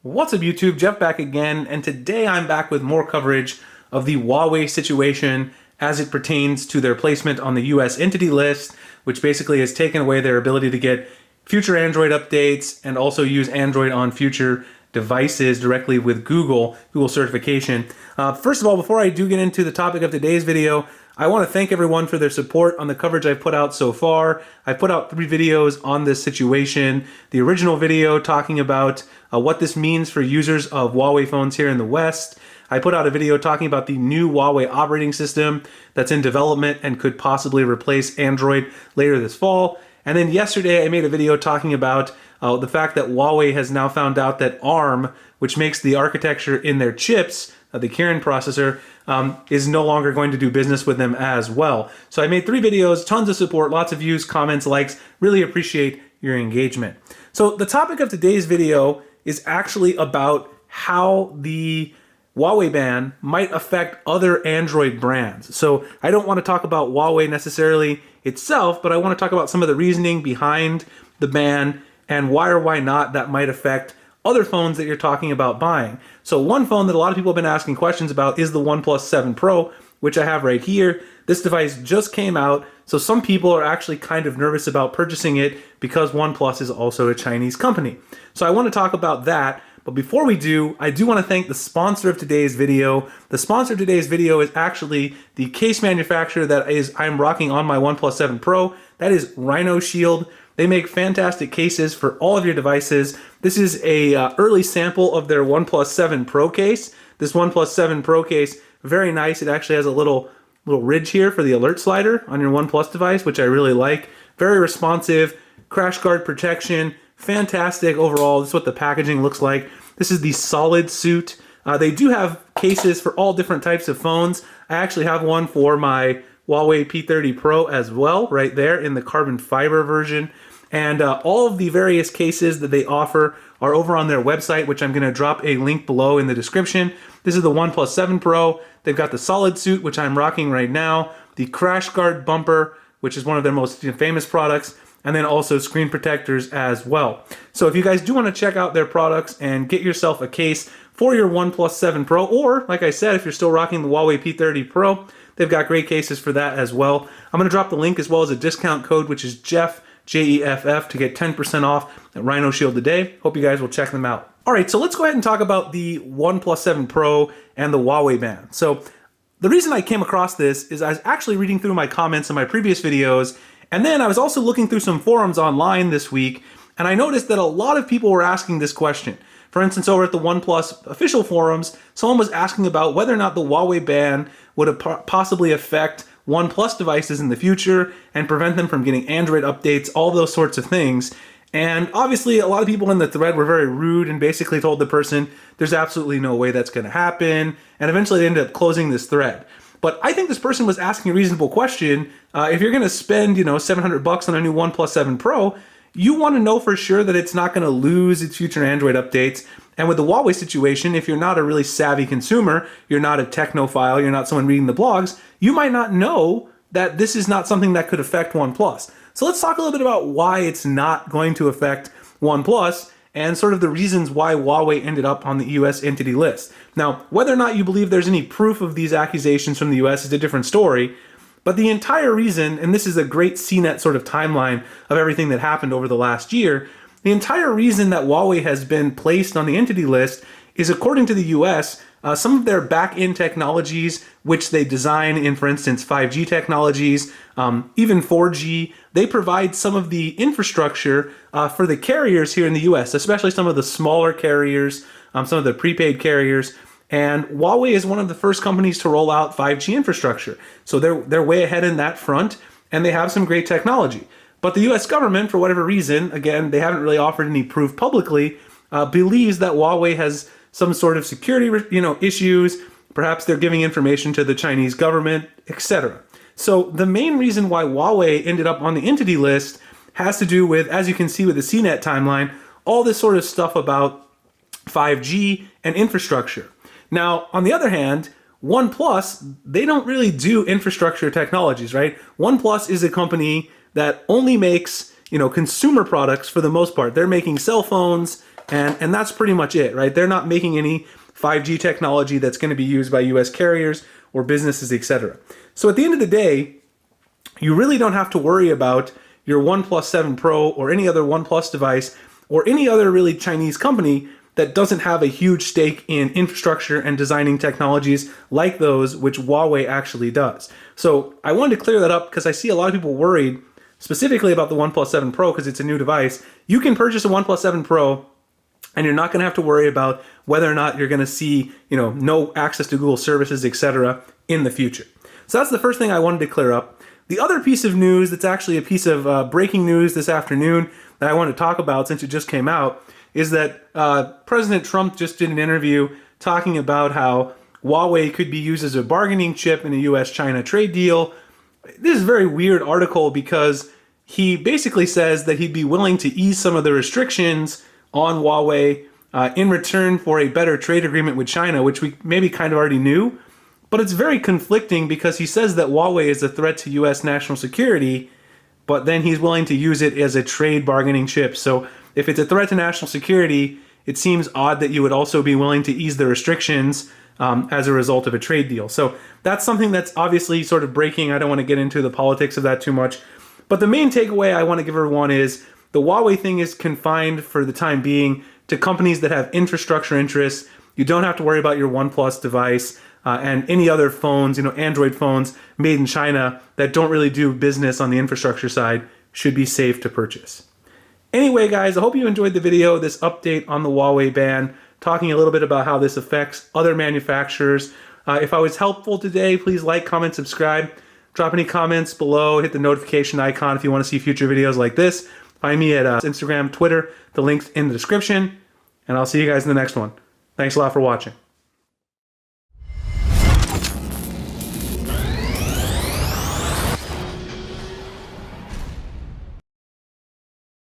What's up YouTube, Jeff back again, and today I'm back with more coverage of the Huawei situation as it pertains to their placement on the US Entity List, which basically has taken away their ability to get future Android updates and also use Android on future devices directly with Google certification. First of all, before I do get into the topic of today's video, I want to thank everyone for their support on the coverage I've put out so far. I put out 3 videos on this situation. The original video talking about what this means for users of Huawei phones here in the West. I put out a video talking about the new Huawei operating system that's in development and could possibly replace Android later this fall. And then yesterday I made a video talking about the fact that Huawei has now found out that ARM, which makes the architecture in their chips, the Kirin processor, is no longer going to do business with them as well. So I made 3 videos, tons of support, lots of views, comments, likes. Really appreciate your engagement. So the topic of today's video is actually about how the Huawei ban might affect other Android brands. So I don't want to talk about Huawei necessarily itself, but I want to talk about some of the reasoning behind the ban and why or why not that might affect other phones that you're talking about buying. So one phone that a lot of people have been asking questions about is the OnePlus 7 Pro, which I have right here. This device just came out, so some people are actually kind of nervous about purchasing it because OnePlus is also a Chinese company. So I want to talk about that, but before we do, I do want to thank the sponsor of today's video. The sponsor of today's video is actually the case manufacturer that I'm rocking on my OnePlus 7 Pro. That is Rhino Shield. They make fantastic cases for all of your devices. This is a early sample of their OnePlus 7 Pro case. This OnePlus 7 Pro case, very nice. It actually has a little ridge here for the alert slider on your OnePlus device, which I really like. Very responsive, crash guard protection, fantastic overall. This is what the packaging looks like. This is the solid suit. They do have cases for all different types of phones. I actually have one for my Huawei P30 Pro as well, right there in the carbon fiber version. And all of the various cases that they offer are over on their website, which I'm going to drop a link below in the description. This is the OnePlus 7 Pro. They've got the solid suit, which I'm rocking right now, the crash guard bumper, which is one of their most famous products, and then also screen protectors as well. So if you guys do want to check out their products and get yourself a case for your OnePlus 7 Pro, or like I said, if you're still rocking the Huawei P30 Pro, they've got great cases for that as well. I'm going to drop the link as well as a discount code, which is Jeff, Jeff, to get 10% off at Rhino Shield today. Hope you guys will check them out. All right, so let's go ahead and talk about the OnePlus 7 Pro and the Huawei ban. So the reason I came across this is I was actually reading through my comments in my previous videos, and then I was also looking through some forums online this week, and I noticed that a lot of people were asking this question. For instance, over at the OnePlus official forums, someone was asking about whether or not the Huawei ban would possibly affect OnePlus devices in the future and prevent them from getting Android updates, all those sorts of things. And obviously, a lot of people in the thread were very rude and basically told the person there's absolutely no way that's going to happen. And eventually they ended up closing this thread. But I think this person was asking a reasonable question. If you're going to spend, $700 on a new OnePlus 7 Pro, you want to know for sure that it's not going to lose its future Android updates. And with the Huawei situation, if you're not a really savvy consumer, you're not a technophile, you're not someone reading the blogs, you might not know that this is not something that could affect OnePlus. So let's talk a little bit about why it's not going to affect OnePlus and sort of the reasons why Huawei ended up on the US Entity List. Now, whether or not you believe there's any proof of these accusations from the US is a different story, but the entire reason, and this is a great CNET sort of timeline of everything that happened over the last year, the entire reason that Huawei has been placed on the Entity List is, according to the US, some of their back-end technologies, which they design in, for instance, 5G technologies, even 4G, they provide some of the infrastructure for the carriers here in the US, especially some of the smaller carriers, some of the prepaid carriers. And Huawei is one of the first companies to roll out 5G infrastructure. So they're way ahead in that front, and they have some great technology. But the US government, for whatever reason, again, they haven't really offered any proof publicly, believes that Huawei has some sort of security, issues. Perhaps they're giving information to the Chinese government, etc. So the main reason why Huawei ended up on the Entity List has to do with, as you can see with the CNET timeline, all this sort of stuff about 5G and infrastructure. Now, on the other hand, OnePlus, they don't really do infrastructure technologies, right? OnePlus is a company that only makes, consumer products for the most part. They're making cell phones And that's pretty much it, right? They're not making any 5G technology that's going to be used by US carriers or businesses, etc. So at the end of the day, you really don't have to worry about your OnePlus 7 Pro or any other OnePlus device or any other really Chinese company that doesn't have a huge stake in infrastructure and designing technologies like those which Huawei actually does. So I wanted to clear that up because I see a lot of people worried specifically about the OnePlus 7 Pro because it's a new device. You can purchase a OnePlus 7 Pro and you're not going to have to worry about whether or not you're going to see, no access to Google services, etc. in the future. So that's the first thing I wanted to clear up. The other piece of news that's actually a piece of breaking news this afternoon that I want to talk about since it just came out is that President Trump just did an interview talking about how Huawei could be used as a bargaining chip in a US-China trade deal. This is a very weird article because he basically says that he'd be willing to ease some of the restrictions on Huawei in return for a better trade agreement with China, which we maybe kind of already knew. But it's very conflicting because he says that Huawei is a threat to US national security, but then he's willing to use it as a trade bargaining chip. So if it's a threat to national security, it seems odd that you would also be willing to ease the restrictions as a result of a trade deal. So that's something that's obviously sort of breaking. I don't want to get into the politics of that too much. But the main takeaway I want to give everyone is the Huawei thing is confined for the time being to companies that have infrastructure interests. You don't have to worry about your OnePlus device and any other phones, Android phones made in China that don't really do business on the infrastructure side should be safe to purchase. Anyway, guys, I hope you enjoyed the video, this update on the Huawei ban, talking a little bit about how this affects other manufacturers. If I was helpful today, please like, comment, subscribe. Drop any comments below. Hit the notification icon if you want to see future videos like this. Find me at Instagram, Twitter. The link's in the description. And I'll see you guys in the next one. Thanks a lot for watching.